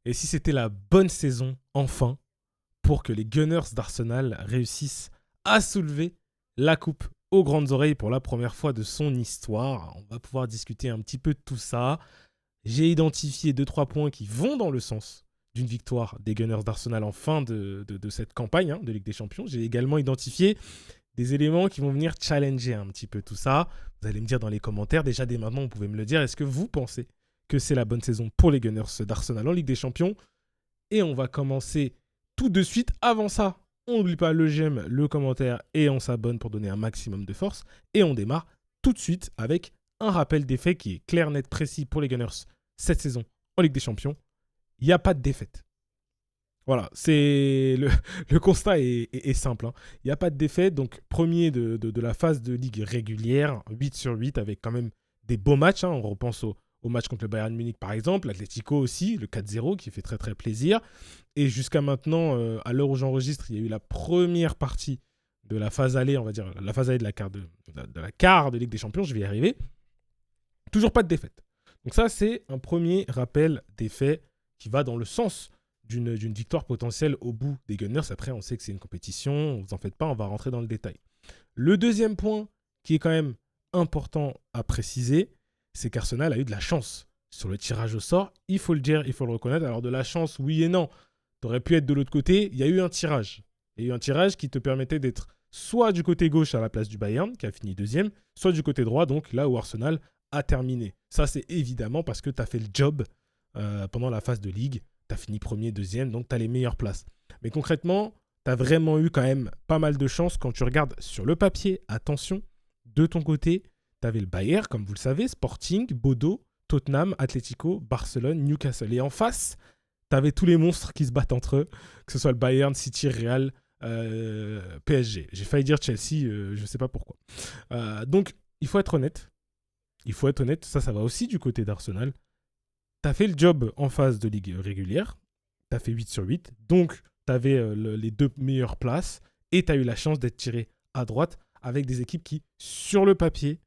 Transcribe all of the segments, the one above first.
Et si c'était la bonne saison, enfin, pour que les Gunners d'Arsenal réussissent à soulever la coupe aux grandes oreilles pour la première fois de son histoire. On va pouvoir discuter un petit peu de tout ça. J'ai identifié 2-3 points qui vont dans le sens d'une victoire des Gunners d'Arsenal en fin de cette campagne de Ligue des Champions. J'ai également identifié des éléments qui vont venir challenger un petit peu tout ça. Vous allez me dire dans les commentaires, déjà dès maintenant, vous pouvez me le dire, est-ce que vous pensez que c'est la bonne saison pour les Gunners d'Arsenal en Ligue des Champions? Et on va commencer tout de suite. Avant ça, on n'oublie pas le j'aime, le commentaire et on s'abonne pour donner un maximum de force. Et on démarre tout de suite avec un rappel des faits qui est clair, net, précis pour les Gunners cette saison en Ligue des Champions. Il n'y a pas de défaite. Voilà, le constat est simple. Il n'y a pas de défaite, donc premier de la phase de ligue régulière, 8 sur 8, avec quand même des beaux matchs. On repense au match contre le Bayern Munich par exemple, l'Atlético aussi, le 4-0 qui fait très très plaisir. Et jusqu'à maintenant, à l'heure où j'enregistre, il y a eu la première partie de la phase allée, on va dire, la phase allée de la quart de Ligue des Champions, je vais y arriver. Toujours pas de défaite. Donc ça, c'est un premier rappel des faits qui va dans le sens d'une victoire potentielle au bout des Gunners. Après, on sait que c'est une compétition, vous en faites pas, on va rentrer dans le détail. Le deuxième point qui est quand même important à préciser, c'est qu'Arsenal a eu de la chance sur le tirage au sort. Il faut le dire, il faut le reconnaître. Alors de la chance, oui et non. T'aurais pu être de l'autre côté. Il y a eu un tirage. Il y a eu un tirage qui te permettait d'être soit du côté gauche à la place du Bayern, qui a fini deuxième, soit du côté droit, donc là où Arsenal a terminé. Ça, c'est évidemment parce que tu as fait le job pendant la phase de ligue. Tu as fini premier, deuxième, donc tu as les meilleures places. Mais concrètement, tu as vraiment eu quand même pas mal de chance quand tu regardes sur le papier. Attention, de ton côté, tu avais le Bayern, comme vous le savez, Sporting, Bodo, Tottenham, Atlético, Barcelone, Newcastle. Et en face, tu avais tous les monstres qui se battent entre eux, que ce soit le Bayern, City, Real, PSG. J'ai failli dire Chelsea, je ne sais pas pourquoi. Donc, il faut être honnête. Ça va aussi du côté d'Arsenal. T'as fait le job en phase de ligue régulière, t'as fait 8 sur 8, donc t'avais les deux meilleures places, et t'as eu la chance d'être tiré à droite avec des équipes qui, sur le papier,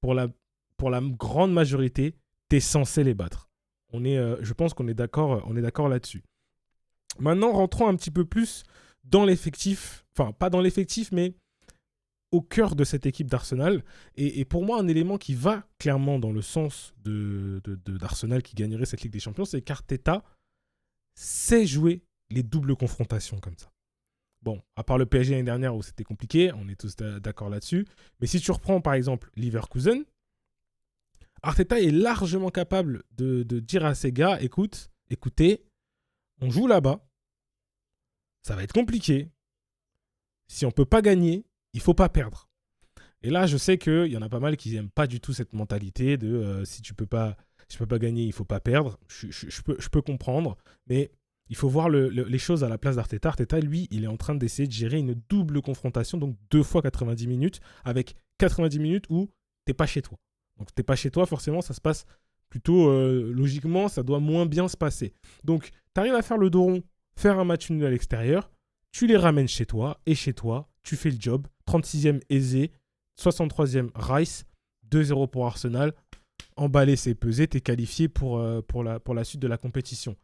pour la grande majorité, t'es censé les battre. Je pense qu'on est d'accord là-dessus. Maintenant, rentrons un petit peu plus dans l'effectif, enfin pas dans l'effectif, mais au cœur de cette équipe d'Arsenal. Et pour moi, un élément qui va clairement dans le sens d'Arsenal qui gagnerait cette Ligue des Champions, c'est qu'Arteta sait jouer les doubles confrontations comme ça. Bon, à part le PSG l'année dernière où c'était compliqué, on est tous d'accord là-dessus. Mais si tu reprends par exemple Leverkusen, Arteta est largement capable de dire à ses gars, écoutez, on joue là-bas, ça va être compliqué. Si on ne peut pas gagner, il ne faut pas perdre. Et là, je sais qu'il y en a pas mal qui n'aiment pas du tout cette mentalité de si tu peux pas gagner, il ne faut pas perdre. Je peux comprendre, mais il faut voir les choses à la place d'Arteta. Arteta, lui, il est en train d'essayer de gérer une double confrontation, donc 2 fois 90 minutes, avec 90 minutes où tu n'es pas chez toi. Donc tu n'es pas chez toi, forcément, ça se passe plutôt logiquement, ça doit moins bien se passer. Donc tu arrives à faire le dos rond, faire un match nul à l'extérieur, tu les ramènes chez toi, et chez toi, tu fais le job. 36e Eze, 63e Rice, 2-0 pour Arsenal. Emballé, c'est pesé, t'es qualifié pour la suite de la compétition.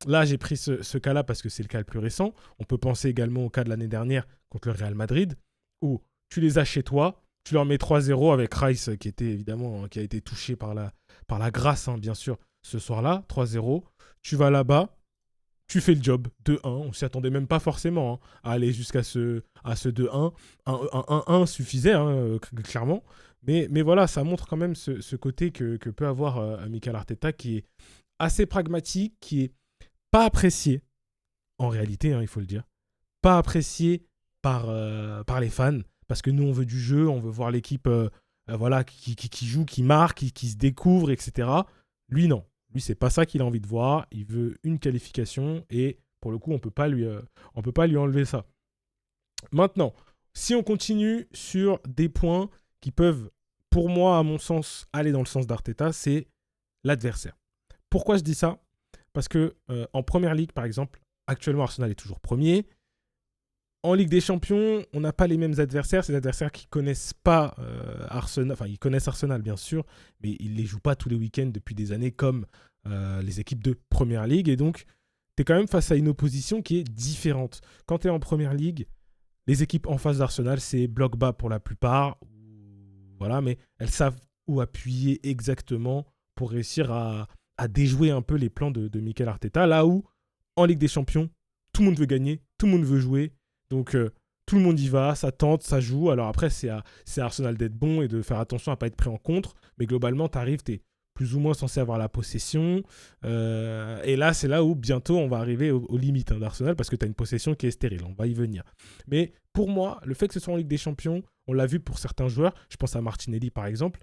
Là, j'ai pris ce cas-là parce que c'est le cas le plus récent. On peut penser également au cas de l'année dernière contre le Real Madrid, où tu les as chez toi, tu leur mets 3-0 avec Rice qui a été touché par la grâce, bien sûr, ce soir-là, 3-0. Tu vas là-bas, tu fais le job, 2-1, on s'y attendait même pas forcément à aller jusqu'à ce 2-1. Un 1-1 suffisait, clairement. Mais voilà, ça montre quand même ce côté que peut avoir Mikel Arteta qui est assez pragmatique, qui est pas apprécié, en réalité, il faut le dire. Pas apprécié par les fans, parce que nous, on veut du jeu, on veut voir l'équipe qui joue, qui marque, qui se découvre, etc. Lui, non. Lui, c'est pas ça qu'il a envie de voir. Il veut une qualification et pour le coup, on peut pas lui enlever ça. Maintenant, si on continue sur des points qui peuvent, pour moi, à mon sens, aller dans le sens d'Arteta, c'est l'adversaire. Pourquoi je dis ça ? Parce que en Première Ligue, par exemple, actuellement, Arsenal est toujours premier. En Ligue des Champions, on n'a pas les mêmes adversaires. C'est des adversaires qui ne connaissent pas Arsenal. Enfin, ils connaissent Arsenal, bien sûr, mais ils ne les jouent pas tous les week-ends depuis des années comme les équipes de Première Ligue. Et donc, tu es quand même face à une opposition qui est différente. Quand tu es en Première Ligue, les équipes en face d'Arsenal, c'est bloc bas pour la plupart. Voilà, mais elles savent où appuyer exactement pour réussir à déjouer un peu les plans de Mikel Arteta. Là où, en Ligue des Champions, tout le monde veut gagner, tout le monde veut jouer. Donc, tout le monde y va, ça tente, ça joue. Alors après, c'est à Arsenal d'être bon et de faire attention à ne pas être pris en contre. Mais globalement, tu arrives, tu es plus ou moins censé avoir la possession. Et là, c'est là où bientôt on va arriver aux limites d'Arsenal parce que tu as une possession qui est stérile. On va y venir. Mais pour moi, le fait que ce soit en Ligue des Champions, on l'a vu pour certains joueurs. Je pense à Martinelli par exemple.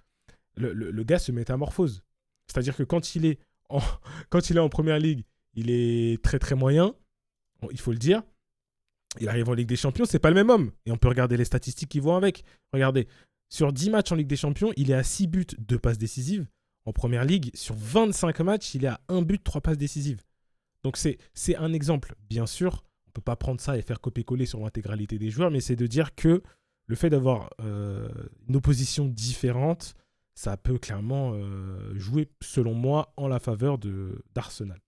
Le gars se métamorphose. C'est-à-dire que quand il est en Première Ligue, il est très très moyen. Il faut le dire. Il arrive en Ligue des Champions, c'est pas le même homme. Et on peut regarder les statistiques qui vont avec. Regardez, sur 10 matchs en Ligue des Champions, il est à 6 buts, 2 passes décisives. En Première Ligue, sur 25 matchs, il est à 1 but, 3 passes décisives. Donc c'est un exemple. Bien sûr, on ne peut pas prendre ça et faire copier-coller sur l'intégralité des joueurs, mais c'est de dire que le fait d'avoir une opposition différente, ça peut clairement jouer, selon moi, en la faveur d'Arsenal.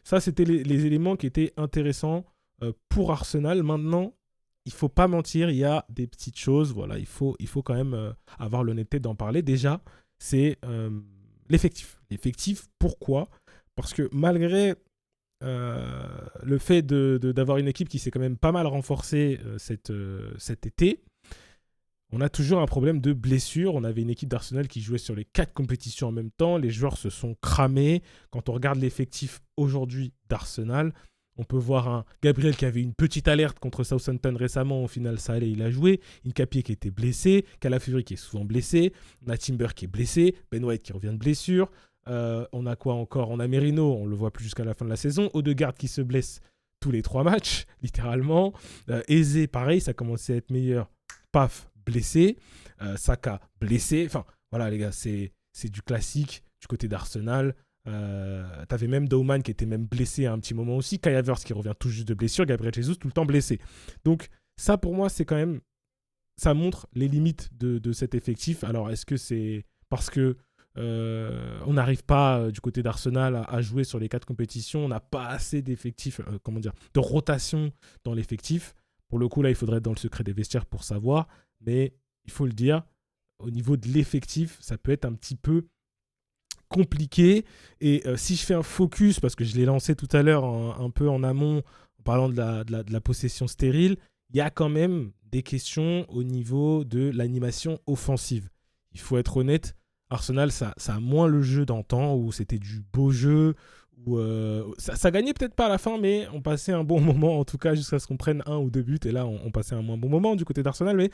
Ça, c'était les éléments qui étaient intéressants pour Arsenal. Maintenant, il ne faut pas mentir, il y a des petites choses. Voilà, il faut quand même avoir l'honnêteté d'en parler. Déjà, c'est l'effectif. L'effectif, pourquoi ? Parce que malgré le fait d'avoir une équipe qui s'est quand même pas mal renforcée cet été, on a toujours un problème de blessure. On avait une équipe d'Arsenal qui jouait sur les 4 compétitions en même temps. Les joueurs se sont cramés. Quand on regarde l'effectif aujourd'hui d'Arsenal, on peut voir un Gabriel qui avait une petite alerte contre Southampton récemment. Au final, ça allait, il a joué. Nketiah qui était blessé. Calafiori qui est souvent blessé. On a Timber qui est blessé. Ben White qui revient de blessure. On a quoi encore ? On a Merino, on le voit plus jusqu'à la fin de la saison. Odegaard qui se blesse tous les 3 matchs, littéralement. Eze, pareil, ça commençait à être meilleur. Paf, blessé. Saka, blessé. Enfin, voilà, les gars, c'est du classique du côté d'Arsenal. T'avais même Dauman qui était même blessé à un petit moment aussi. Kai Havertz qui revient tout juste de blessure. Gabriel Jesus tout le temps blessé. Donc, ça, pour moi, c'est quand même... Ça montre les limites de cet effectif. Alors, est-ce que c'est parce que on n'arrive pas du côté d'Arsenal à jouer sur les 4 compétitions, on n'a pas assez d'effectifs, de rotation dans l'effectif. Pour le coup, là, il faudrait être dans le secret des vestiaires pour savoir. Mais il faut le dire, au niveau de l'effectif, ça peut être un petit peu compliqué. Et si je fais un focus, parce que je l'ai lancé tout à l'heure un peu en amont, en parlant de la possession stérile, il y a quand même des questions au niveau de l'animation offensive. Il faut être honnête, Arsenal, ça a moins le jeu d'antan, où c'était du beau jeu, où ça gagnait peut-être pas à la fin, mais on passait un bon moment, en tout cas, jusqu'à ce qu'on prenne 1 ou 2 buts. Et là, on passait un moins bon moment du côté d'Arsenal. Mais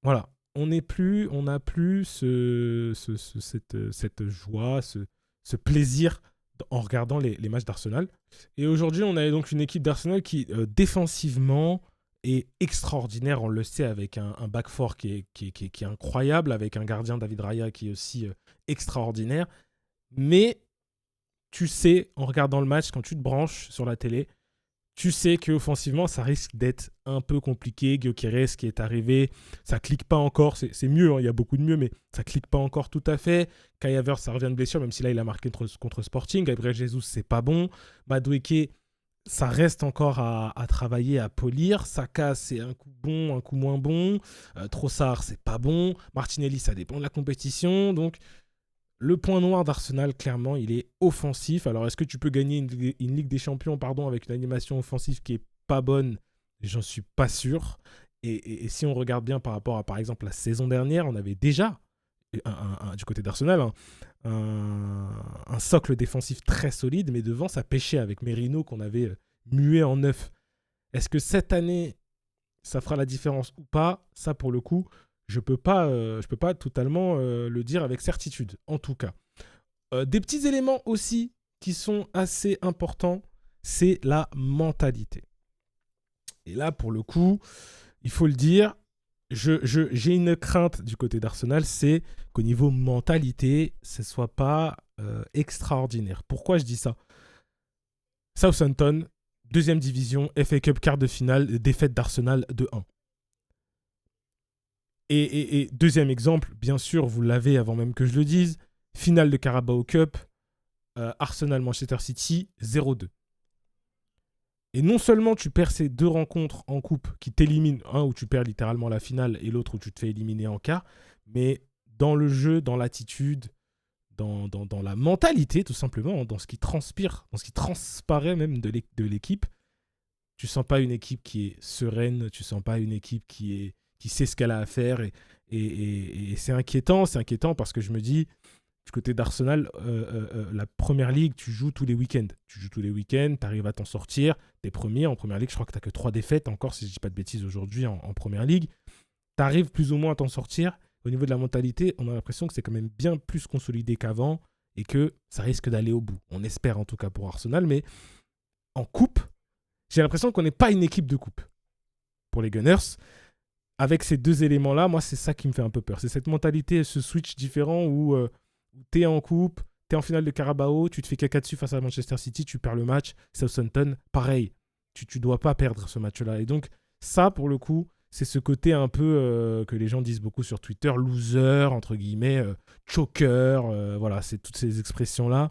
voilà, on n'a plus cette joie, ce plaisir en regardant les matchs d'Arsenal. Et aujourd'hui, on a donc une équipe d'Arsenal qui, défensivement, est extraordinaire. On le sait, avec un back four qui est incroyable, avec un gardien, David Raya, qui est aussi extraordinaire. Mais tu sais, en regardant le match, quand tu te branches sur la télé, tu sais qu'offensivement, ça risque d'être un peu compliqué. Gyökeres qui est arrivé, ça clique pas encore. C'est mieux, hein, il y a beaucoup de mieux, mais ça clique pas encore tout à fait. Kai Havertz, ça revient de blessure, même si là, il a marqué contre Sporting. Gabriel Jesus, c'est pas bon. Madueke, ça reste encore à travailler, à polir. Saka, c'est un coup bon, un coup moins bon. Trossard, c'est pas bon. Martinelli, ça dépend de la compétition. Donc, le point noir d'Arsenal, clairement, il est offensif. Alors, est-ce que tu peux gagner une Ligue des Champions avec une animation offensive qui est pas bonne ? J'en suis pas sûr. Et si on regarde bien par rapport à, par exemple, la saison dernière, on avait déjà, du côté d'Arsenal, un socle défensif très solide, mais devant, ça pêchait avec Merino qu'on avait mué en neuf. Est-ce que cette année, ça fera la différence ou pas ? Ça, pour le coup, je peux pas totalement le dire avec certitude, en tout cas. Des petits éléments aussi qui sont assez importants, c'est la mentalité. Et là, pour le coup, il faut le dire, j'ai une crainte du côté d'Arsenal, c'est qu'au niveau mentalité, ce ne soit pas extraordinaire. Pourquoi je dis ça ? Southampton, 2e division, FA Cup, quart de finale, défaite d'Arsenal 2-1. Et deuxième exemple, bien sûr, vous l'avez avant même que je le dise, finale de Carabao Cup, Arsenal-Manchester City 0-2. Et non seulement tu perds ces 2 rencontres en coupe qui t'éliminent, un où tu perds littéralement la finale et l'autre où tu te fais éliminer en quart, mais dans le jeu, dans l'attitude, dans la mentalité tout simplement, dans ce qui transpire, dans ce qui transparaît même de l'équipe, tu sens pas une équipe qui est sereine, tu sens pas une équipe qui sait ce qu'elle a à faire et c'est inquiétant parce que je me dis, du côté d'Arsenal, la première ligue, tu joues tous les week-ends. Tu arrives à t'en sortir. T'es premier en première ligue. Je crois que t'as que 3 défaites encore, si je dis pas de bêtises, aujourd'hui en première ligue. T'arrives plus ou moins à t'en sortir. Au niveau de la mentalité, on a l'impression que c'est quand même bien plus consolidé qu'avant et que ça risque d'aller au bout. On espère en tout cas pour Arsenal, mais en coupe, j'ai l'impression qu'on n'est pas une équipe de coupe. Pour les Gunners, avec ces 2 éléments-là, moi, c'est ça qui me fait un peu peur. C'est cette mentalité, ce switch différent où t'es en coupe, t'es en finale de Carabao, tu te fais caca dessus face à Manchester City, tu perds le match. Southampton, pareil. Tu dois pas perdre ce match-là. Et donc, ça, pour le coup, c'est ce côté un peu que les gens disent beaucoup sur Twitter, loser, entre guillemets, choker. Voilà, c'est toutes ces expressions-là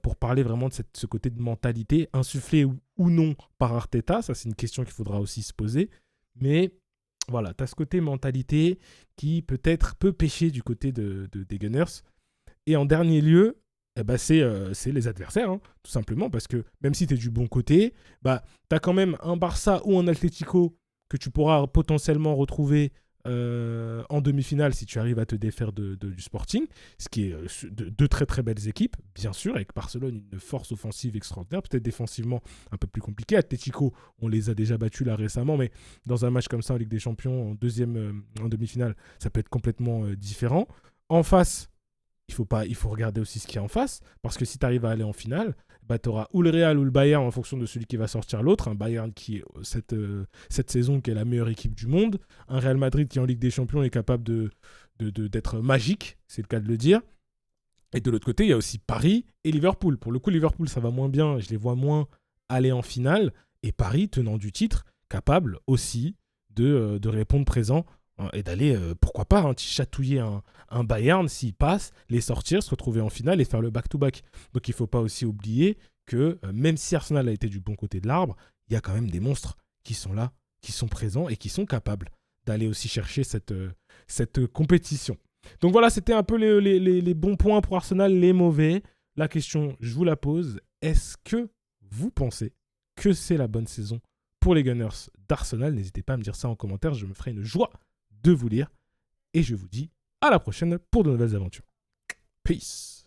pour parler vraiment de ce côté de mentalité, insufflé ou non par Arteta. Ça, c'est une question qu'il faudra aussi se poser. Mais voilà, tu as ce côté mentalité qui peut-être peut pêcher du côté des Gunners. Et en dernier lieu, c'est les adversaires, hein, tout simplement, parce que même si tu es du bon côté, tu as quand même un Barça ou un Atlético que tu pourras potentiellement retrouver en demi-finale si tu arrives à te défaire du Sporting, ce qui est de très très belles équipes, bien sûr, avec Barcelone, une force offensive extraordinaire, peut-être défensivement un peu plus compliqué. Atlético, on les a déjà battus là récemment, mais dans un match comme ça en Ligue des Champions, en demi-finale, ça peut être complètement différent. En face, il faut regarder aussi ce qu'il y a en face, parce que si tu arrives à aller en finale, tu auras ou le Real ou le Bayern en fonction de celui qui va sortir l'autre. Un Bayern qui est cette saison qui est la meilleure équipe du monde, un Real Madrid qui en Ligue des Champions est capable d'être magique, c'est le cas de le dire. Et de l'autre côté, il y a aussi Paris et Liverpool. Pour le coup, Liverpool, ça va moins bien, je les vois moins aller en finale, et Paris, tenant du titre, capable aussi de répondre présent et d'aller, pourquoi pas, chatouiller un Bayern s'il passe, les sortir, se retrouver en finale et faire le back-to-back. Donc il ne faut pas aussi oublier que même si Arsenal a été du bon côté de l'arbre, il y a quand même des monstres qui sont là, qui sont présents et qui sont capables d'aller aussi chercher cette compétition. Donc voilà, c'était un peu les bons points pour Arsenal, les mauvais. La question, je vous la pose, est-ce que vous pensez que c'est la bonne saison pour les Gunners d'Arsenal? N'hésitez pas à me dire ça en commentaire, je me ferai une joie de vous lire. Et je vous dis à la prochaine pour de nouvelles aventures. Peace.